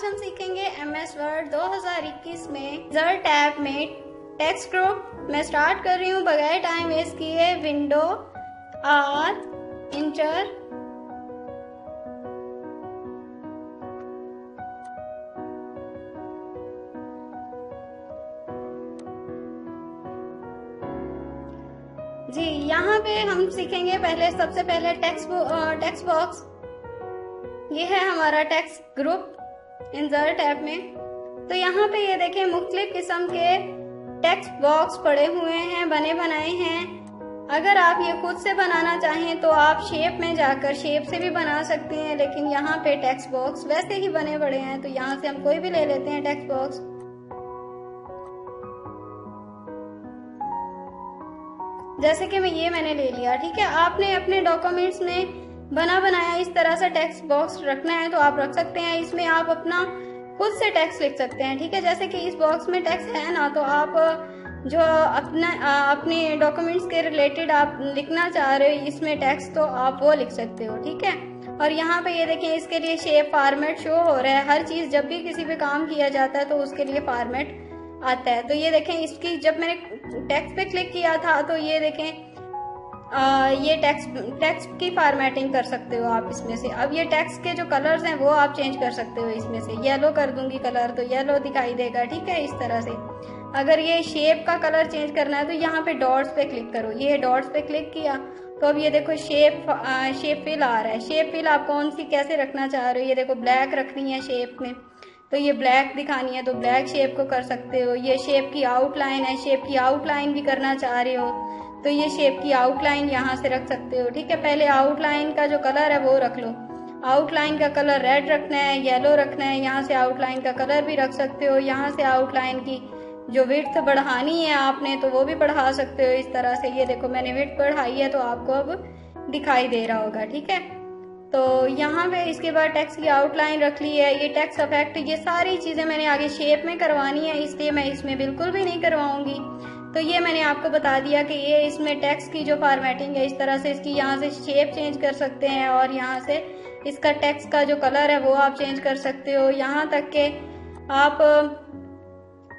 आज हम सीखेंगे MS वर्ड 2021 में जर टैब में टेक्स्ट ग्रुप। मैं स्टार्ट कर रही हूँ बगैर टाइम वेस्ट किए। विंडो आर इंटर जी। यहाँ पे हम सीखेंगे सबसे पहले टेक्स्ट बॉक्स। ये है हमारा टेक्स्ट ग्रुप इन जर टैब में। तो यहाँ पे ये देखें मुख्तलिफ किस्म के टेक्स्ट बॉक्स पड़े हुए हैं, बने बनाए हैं। अगर आप ये खुद से बनाना चाहें तो आप शेप में जाकर शेप से भी बना सकते हैं, लेकिन यहाँ पे टेक्स्ट बॉक्स वैसे ही बने पड़े हैं। तो यहाँ से हम कोई भी ले लेते हैं टेक्स्ट बॉक्स। जैसे कि मैंने ले लिया, ठीक है। आपने अपने डॉक्यूमेंट्स में बना बनाया इस तरह से टेक्स्ट बॉक्स रखना है तो आप रख सकते हैं। इसमें आप अपना खुद से टेक्स्ट लिख सकते हैं, ठीक है। जैसे कि इस बॉक्स में टेक्स्ट है ना, तो आप जो अपने डॉक्यूमेंट्स के रिलेटेड आप लिखना चाह रहे हो इसमें टेक्स्ट, तो आप वो लिख सकते हो, ठीक है। और यहाँ पे ये देखें इसके लिए शेप फॉर्मेट शो हो रहा है। हर चीज जब भी किसी पे काम किया जाता है तो उसके लिए फॉर्मेट आता है। तो ये देखें इसकी जब मैंने टेक्स्ट पे क्लिक किया था तो ये देखें ये टेक्स्ट की फॉर्मेटिंग कर सकते हो आप इसमें से। अब ये टेक्स्ट के जो कलर्स हैं वो आप चेंज कर सकते हो इसमें से। येलो कर दूंगी कलर तो येलो दिखाई देगा, ठीक है, इस तरह से। अगर ये शेप का कलर चेंज करना है तो यहाँ पे डॉट्स पे क्लिक करो। ये डॉट्स पे क्लिक किया तो अब ये देखो शेप फिल आ रहा है। शेप फिल आप कौन सी कैसे रखना चाह रहे हो। ये देखो ब्लैक रखनी है शेप में तो ये ब्लैक दिखानी है तो ब्लैक शेप को कर सकते हो। ये शेप की आउटलाइन है, शेप की आउटलाइन भी करना चाह रहे हो तो ये शेप की आउटलाइन यहाँ से रख सकते हो, ठीक है। पहले आउटलाइन का जो कलर है वो रख लो। आउटलाइन का कलर रेड रखना है, येलो रखना है। यहाँ से आउटलाइन का कलर भी रख सकते हो। यहाँ से आउटलाइन की जो विड्थ बढ़ानी है आपने तो वो भी बढ़ा सकते हो इस तरह से। ये देखो मैंने विड्थ बढ़ाई है तो आपको अब दिखाई दे रहा होगा, ठीक है। तो यहाँ पे इसके बाद टेक्स्ट की आउटलाइन रख ली है। ये टेक्स्ट इफेक्ट, ये सारी चीजें मैंने आगे शेप में करवानी है, इसलिए मैं इसमें बिल्कुल भी नहीं करवाऊंगी। तो ये मैंने आपको बता दिया कि ये इसमें टेक्स्ट की जो फॉर्मेटिंग है इस तरह से इसकी यहाँ से शेप चेंज कर सकते हैं और यहाँ से इसका टेक्स्ट का जो कलर है वो आप चेंज कर सकते हो। यहाँ तक के आप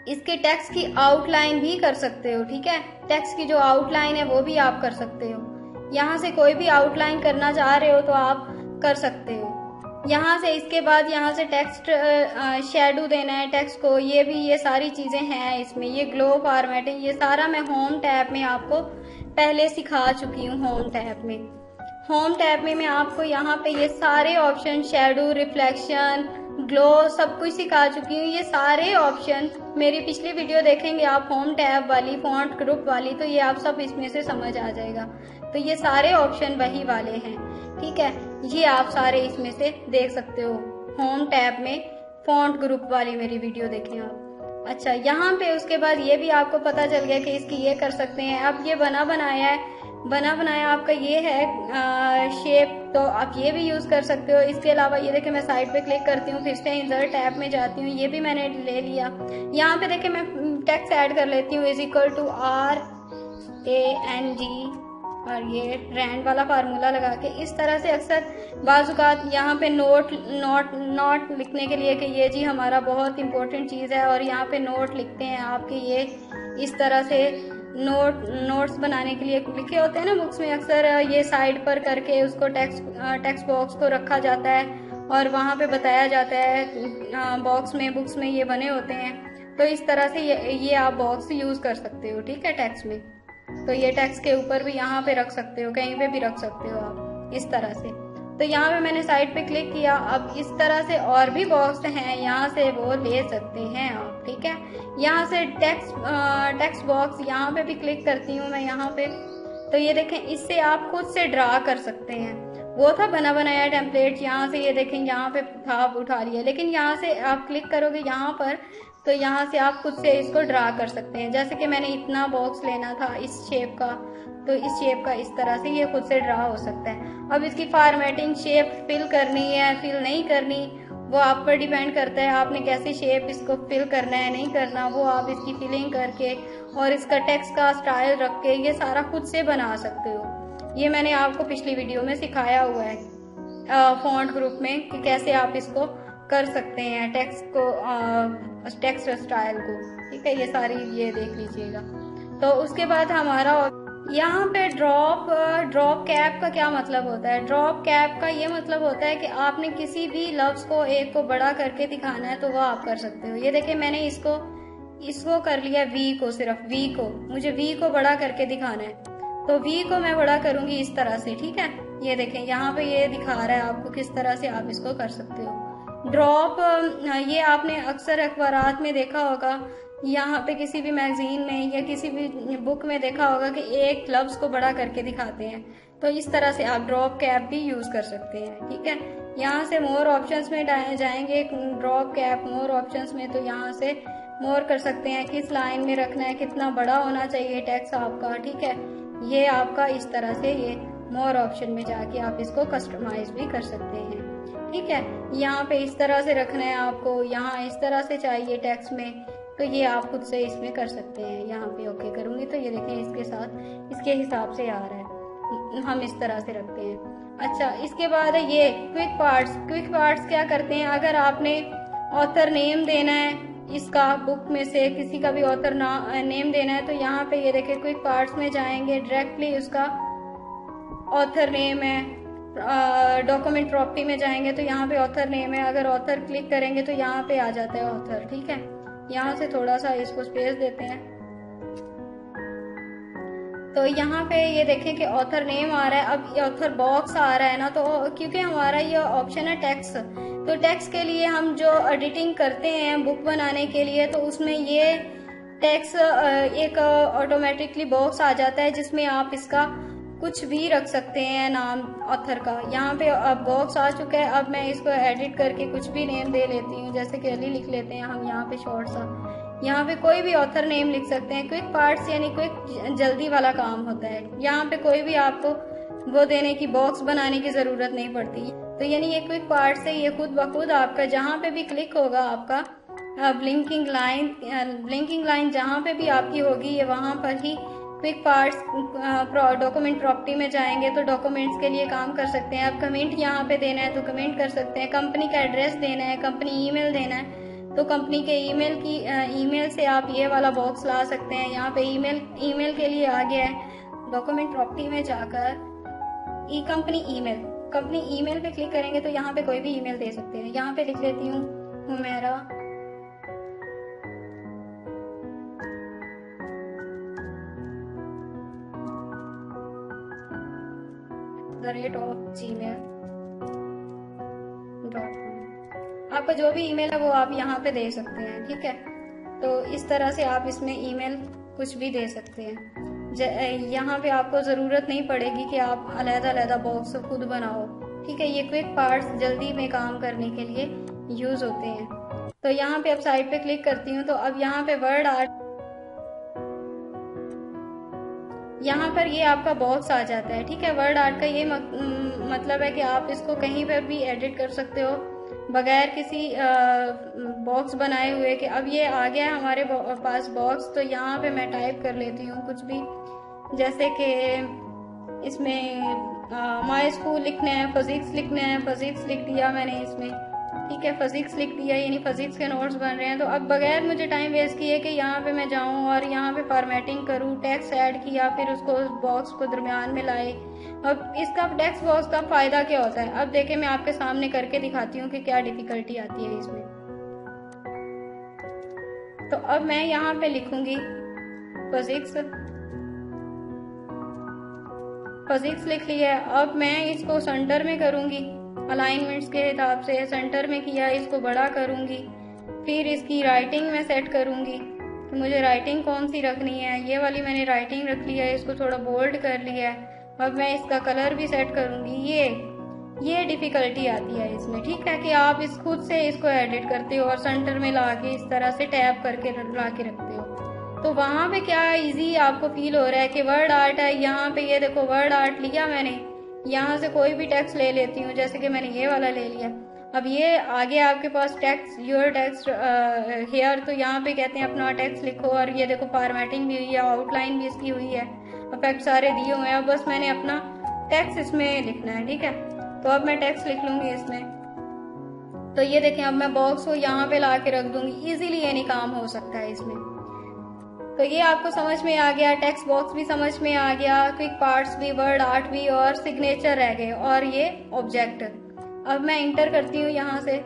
इसके टेक्स्ट की आउटलाइन भी कर सकते हो, ठीक है। टेक्स्ट की जो आउटलाइन है वो भी आप कर सकते हो। यहाँ से कोई भी आउटलाइन करना चाह रहे हो तो आप कर सकते हो। यहाँ से इसके बाद यहाँ से टेक्स्ट शेडो देना है टेक्स्ट को। ये सारी चीजें हैं इसमें। ये ग्लो फॉर्मेटिंग ये सारा मैं होम टैब में आपको पहले सिखा चुकी हूँ। होम टैब में मैं आपको यहाँ पे ये सारे ऑप्शन शेडो, रिफ्लेक्शन, ग्लो सब कुछ सिखा चुकी हूँ। ये सारे ऑप्शन मेरी पिछली वीडियो देखेंगे आप होम टैब वाली, फॉन्ट ग्रुप वाली, तो ये आप सब इसमें से समझ आ जाएगा। तो ये सारे ऑप्शन वही वाले हैं, ठीक है। ये आप सारे इसमें से देख सकते हो। होम टैब में फॉन्ट ग्रुप वाली मेरी वीडियो देखें आप। अच्छा, यहाँ पे उसके बाद ये भी आपको पता चल गया कि इसकी ये कर सकते हैं। अब ये बना बनाया आपका ये है शेप, तो आप ये भी यूज कर सकते हो। इसके अलावा ये देखें मैं साइड पे क्लिक करती हूँ, फिर से इंसर्ट टैब में जाती हूँ। ये भी मैंने ले लिया। यहाँ पे देखें मैं टेक्स्ट ऐड कर लेती हूँ =RANG और ये रैंड वाला फार्मूला लगा के इस तरह से। अक्सर बाजुकात यहाँ पे नोट लिखने के लिए कि ये जी हमारा बहुत इंपॉर्टेंट चीज़ है और यहाँ पे नोट लिखते हैं आपके। ये इस तरह से नोट्स बनाने के लिए लिखे होते हैं ना बुक्स में। अक्सर ये साइड पर करके उसको टेक्स्ट बॉक्स को रखा जाता है और वहाँ पे बताया जाता है बुक्स में ये बने होते हैं। तो इस तरह से ये आप बॉक्स यूज कर सकते हो, ठीक है, टेक्स्ट में। तो ये टेक्स्ट के ऊपर भी यहाँ पे रख सकते हो, कहीं पे भी रख सकते हो आप इस तरह से। तो यहाँ पे मैंने साइड पे क्लिक किया। अब इस तरह से और भी बॉक्स हैं, यहाँ से वो ले सकते हैं आप, ठीक है। यहाँ से टेक्स्ट बॉक्स यहाँ पे भी क्लिक करती हूँ मैं यहाँ पे। तो ये देखें इससे आप खुद से ड्रा कर सकते हैं। वो था बना बनाया टेम्पलेट। यहाँ से ये देखें यहाँ पे था उठा लिया, लेकिन यहाँ से आप क्लिक करोगे यहाँ पर तो यहाँ से आप खुद से इसको ड्रा कर सकते हैं। जैसे कि मैंने इतना बॉक्स लेना था इस शेप का, तो इस शेप का इस तरह से ये खुद से ड्रा हो सकता है। अब इसकी फॉर्मेटिंग शेप फिल करनी है फिल नहीं करनी वो आप पर डिपेंड करता है। आपने कैसे शेप इसको फिल करना है नहीं करना, वो आप इसकी फिलिंग करके और इसका टेक्स्ट का स्टाइल रख के ये सारा खुद से बना सकते हो। ये मैंने आपको पिछली वीडियो में सिखाया हुआ है फॉन्ट ग्रुप में कि कैसे आप इसको कर सकते हैं टेक्स्ट को, टेक्स्ट स्टाइल को। ठीक है, ये सारी ये देख लीजिएगा। तो उसके बाद हमारा यहाँ पे ड्रॉप कैप का क्या मतलब होता है? ड्रॉप कैप का ये मतलब होता है कि आपने किसी भी लफ्ज को एक को बड़ा करके दिखाना है तो वो आप कर सकते हो। ये देखिए मैंने इसको कर लिया वी को, सिर्फ वी को, मुझे वी को बड़ा करके दिखाना है तो वी को मैं बड़ा करूंगी इस तरह से। ठीक है, ये देखें यहाँ पे ये दिखा रहा है आपको किस तरह से आप इसको कर सकते हो। ड्रॉप ये आपने अक्सर अखबारात में देखा होगा, यहाँ पे किसी भी मैगजीन में या किसी भी बुक में देखा होगा कि एक लफ्ज को बड़ा करके दिखाते हैं, तो इस तरह से आप ड्रॉप कैप भी यूज कर सकते हैं। ठीक है, यहाँ से मोर ऑप्शंस में जाएंगे, ड्रॉप कैप मोर ऑप्शंस में, तो यहाँ से मोर कर सकते हैं, किस लाइन में रखना है, कितना बड़ा होना चाहिए टेक्स्ट आपका। ठीक है, ये आपका इस तरह से ये मोर ऑप्शन में जाके आप इसको कस्टमाइज भी कर सकते हैं। ठीक है, यहाँ पे इस तरह से रखना है आपको, यहाँ इस तरह से चाहिए टेक्स्ट में, तो ये आप खुद से इसमें कर सकते हैं। यहाँ पे ओके करूंगी तो ये देखें इसके साथ इसके हिसाब से आ रहा है, हम इस तरह से रखते हैं। अच्छा, इसके बाद है ये क्विक पार्ट्स। क्विक पार्ट्स क्या करते हैं, अगर आपने ऑथर नेम देना है, इसका बुक में से किसी का भी ऑथर नेम देना है, तो यहाँ पे ये देखें क्विक पार्ट्स में जाएंगे, डायरेक्टली उसका ऑथर नेम है, डॉक्यूमेंट प्रॉपर्टी में जाएंगे तो यहाँ पे ऑथर नेम है, अगर ऑथर क्लिक करेंगे तो यहाँ पे आ जाता है ऑथर। ठीक है, यहाँ से थोड़ा सा इसको स्पेस देते हैं, तो यहाँ पे ये देखें कि ऑथर नेम आ रहा है। अब ऑथर बॉक्स आ रहा है ना, तो क्योंकि हमारा ये ऑप्शन है टेक्स्ट, तो टेक्स्ट के लिए हम जो एडिटिंग करते हैं बुक बनाने के लिए, तो उसमें ये टेक्स्ट एक ऑटोमेटिकली बॉक्स आ जाता है जिसमें आप इसका कुछ भी रख सकते हैं नाम ऑथर का। यहाँ पे अब बॉक्स आ चुका है, अब मैं इसको एडिट करके कुछ भी नेम दे लेती हूँ, जैसे कि अली लिख लेते हैं हम यहाँ पे शॉर्ट सा। यहाँ पे कोई भी ऑथर नेम लिख सकते हैं। क्विक पार्ट्स यानी क्विक जल्दी वाला काम होता है, यहाँ पे कोई भी आपको वो देने की बॉक्स बनाने की जरूरत नहीं पड़ती। तो यानी ये क्विक पार्ट से ये खुद ब खुद आपका जहाँ पे भी क्लिक होगा आपका ब्लिंकिंग लाइन जहाँ पे भी आपकी होगी, ये वहाँ पर ही क्विक पार्ट्स डॉक्यूमेंट प्रॉपर्टी में जाएंगे तो डॉक्यूमेंट्स के लिए काम कर सकते हैं। अब कमेंट यहाँ पे देना है तो कमेंट कर सकते हैं, कंपनी का एड्रेस देना है, कंपनी ईमेल देना है तो कंपनी के ईमेल से आप ये वाला बॉक्स ला सकते हैं। यहाँ पे ईमेल के लिए आ गया है, डॉक्यूमेंट प्रॉपर्टी में जाकर कंपनी ईमेल पे क्लिक करेंगे तो यहाँ पे कोई भी ईमेल दे सकते हैं। यहाँ पे लिख लेती हूँ हुमैरा gmail.com। आपका जो भी ईमेल है वो आप यहाँ पे दे सकते हैं। ठीक है, तो इस तरह से आप इसमें ईमेल कुछ भी दे सकते हैं। यहाँ पे आपको जरूरत नहीं पड़ेगी कि आप अलग-अलग बॉक्स खुद बनाओ। ठीक है, ये क्विक पार्ट्स जल्दी में काम करने के लिए यूज होते हैं। तो यहाँ पे अब साइड पे क्लिक करती हूँ तो अब यहाँ पे वर्ड आर्ट, यहाँ पर ये आपका बॉक्स आ जाता है। ठीक है, वर्ड आर्ट का ये मतलब है कि आप इसको कहीं पर भी एडिट कर सकते हो बगैर किसी बॉक्स बनाए हुए कि अब ये आ गया है हमारे पास बॉक्स। तो यहाँ पे मैं टाइप कर लेती हूँ कुछ भी, जैसे कि इसमें माय स्कूल लिखना है, फिजिक्स लिखना है, फिजिक्स लिख दिया मैंने इसमें। ठीक है, फिजिक्स लिख दिया, यानी फिजिक्स के नोट्स बन रहे हैं। तो अब बगैर मुझे टाइम वेस्ट किए कि यहाँ पे मैं जाऊँ और यहाँ पे फॉर्मेटिंग करूँ, टेक्स्ट ऐड किया, फिर उसको बॉक्स को दरमियान में लाए। अब इसका टेक्स्ट बॉक्स का फायदा क्या होता है, अब देखें मैं आपके सामने करके दिखाती हूँ कि क्या डिफिकल्टी आती है इसमें। तो अब मैं यहाँ पे लिखूंगी फिजिक्स लिख लिया है। अब मैं इसको सेंटर में करूंगी, अलाइनमेंट्स के हिसाब से सेंटर में किया, इसको बड़ा करूंगी, फिर इसकी राइटिंग में सेट करूंगी कि मुझे राइटिंग कौन सी रखनी है। ये वाली मैंने राइटिंग रख लिया है, इसको थोड़ा बोल्ड कर लिया है। अब मैं इसका कलर भी सेट करूंगी। ये डिफिकल्टी आती है इसमें। ठीक है, कि आप इस खुद से इसको एडिट करते हो और सेंटर में ला के इस तरह से टैप करके ला के रखते हो। तो वहां पे क्या इजी आपको फील हो रहा है कि वर्ड आर्ट है। यहाँ पे ये देखो वर्ड आर्ट लिया मैंने, यहाँ से कोई भी टेक्स्ट ले लेती हूँ, जैसे कि मैंने ये वाला ले लिया। अब ये आगे आपके पास टेक्स्ट, योर टेक्स्ट हेयर, तो यहाँ पे कहते हैं अपना टेक्स्ट लिखो। और ये देखो फॉर्मेटिंग भी हुई है, आउटलाइन भी इसकी हुई है, इफेक्ट सारे दिए हुए हैं। अब बस मैंने अपना टेक्स्ट इसमें लिखना है। ठीक है, तो अब मैं टेक्स्ट लिख लूंगी इसमें। तो ये देखें, अब मैं बॉक्स को यहाँ पे ला के रख दूंगी, इजीली यानी काम हो सकता है इसमें। तो ये आपको समझ में आ गया, टेक्स्ट बॉक्स भी समझ में आ गया, क्विक पार्ट्स भी, वर्ड आर्ट भी और सिग्नेचर रह गए और ये ऑब्जेक्ट। अब मैं इंटर करती हूँ यहाँ से।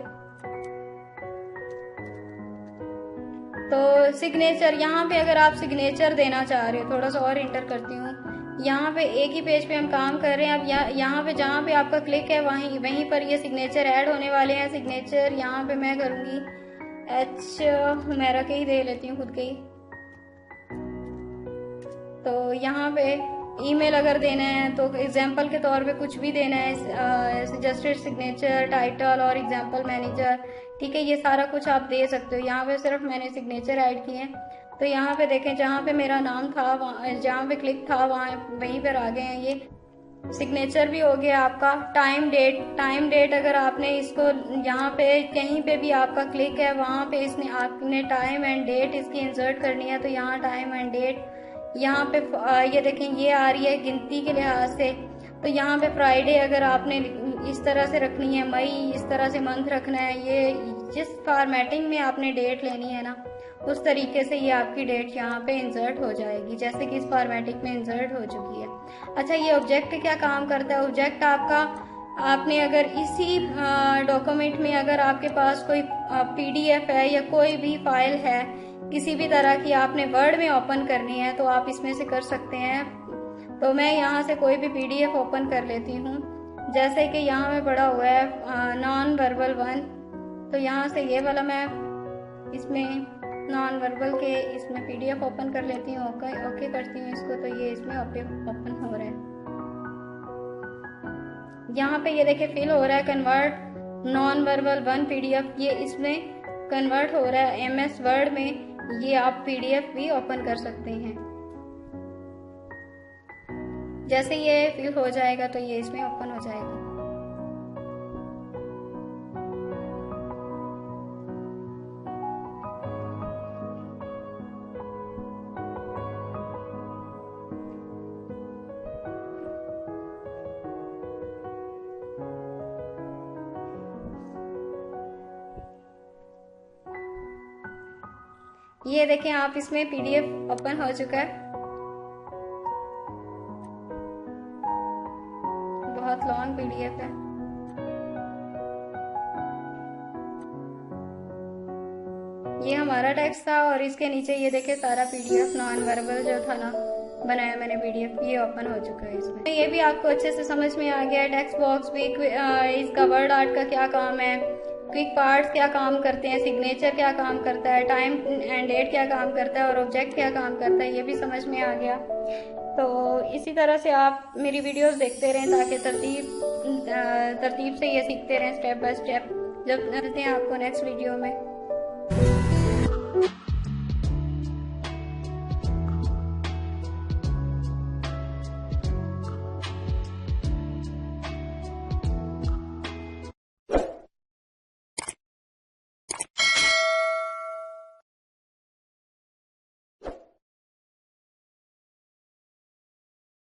तो सिग्नेचर, यहाँ पे अगर आप सिग्नेचर देना चाह रहे हो, थोड़ा सा और इंटर करती हूँ। यहाँ पे एक ही पेज पे हम काम कर रहे हैं। अब यहाँ पे जहाँ पे आपका क्लिक है वहीं पर ये सिग्नेचर ऐड होने वाले हैं। सिग्नेचर यहाँ पे मैं करूँगी हुमैरा के ही दे लेती हूँ, खुद के ही। तो यहाँ पे ईमेल अगर देना है तो एग्जाम्पल के तौर पे कुछ भी देना है, सजेस्टेड सिग्नेचर, टाइटल और एग्जाम्पल मैनेजर, ठीक है, ये सारा कुछ आप दे सकते हो। यहाँ पे सिर्फ मैंने सिग्नेचर ऐड किए हैं। तो यहाँ पे देखें, जहाँ पे मेरा नाम था, जहाँ पे क्लिक था वहीं पर आ गए हैं ये। सिग्नेचर भी हो गया आपका। टाइम डेट अगर आपने इसको यहाँ पे कहीं पे भी आपका क्लिक है वहाँ पे आपने टाइम एंड डेट इसकी इंसर्ट करनी है। तो यहाँ टाइम एंड डेट, यहाँ पे ये देखें ये आ रही है गिनती के लिहाज से। तो यहाँ पे फ्राइडे अगर आपने इस तरह से रखनी है, मई इस तरह से मंथ रखना है, ये जिस फॉर्मेटिंग में आपने डेट लेनी है ना, उस तरीके से ये आपकी डेट यहाँ पे इंसर्ट हो जाएगी, जैसे कि इस फॉर्मेटिंग में इंसर्ट हो चुकी है। अच्छा, ये ऑब्जेक्ट क्या काम करता है? ऑब्जेक्ट आपने अगर इसी डॉक्यूमेंट में अगर आपके पास कोई PDF है या कोई भी फाइल है किसी भी तरह की, आपने वर्ड में ओपन करनी है तो आप इसमें से कर सकते हैं। तो मैं यहाँ से कोई भी PDF ओपन कर लेती हूँ, जैसे कि यहाँ में पड़ा हुआ है नॉन वर्बल 1। तो यहाँ से ये वाला मैं इसमें नॉन वर्बल के इसमें PDF ओपन कर लेती हूँ। ओके करती हूँ इसको। तो ये इसमें ओपन हो रहा है। यहाँ पे ये देखिए फिल हो रहा है, कन्वर्ट नॉन वर्बल 1 PDF, ये इसमें कन्वर्ट हो रहा है MS वर्ड में। ये आप PDF भी ओपन कर सकते हैं। जैसे ये फिल हो जाएगा तो ये इसमें ओपन हो जाएगा। ये देखें आप, इसमें PDF ओपन हो चुका है। बहुत लॉन्ग PDF है। ये हमारा टेक्स्ट था और इसके नीचे ये देखें सारा PDF नॉन वर्बल जो था ना बनाया मैंने PDF, ये ओपन हो चुका है इसमें। ये भी आपको अच्छे से समझ में आ गया है। टेक्स्ट बॉक्स भी, इसका वर्ड आर्ट का क्या काम है, क्विक पार्ट्स क्या काम करते हैं, सिग्नेचर क्या काम करता है, टाइम एंड डेट क्या काम करता है और ऑब्जेक्ट क्या काम करता है, ये भी समझ में आ गया। तो इसी तरह से आप मेरी वीडियोस देखते रहें ताकि तरतीब से ये सीखते रहें, स्टेप बाय स्टेप। जब मिलते हैं आपको नेक्स्ट वीडियो में।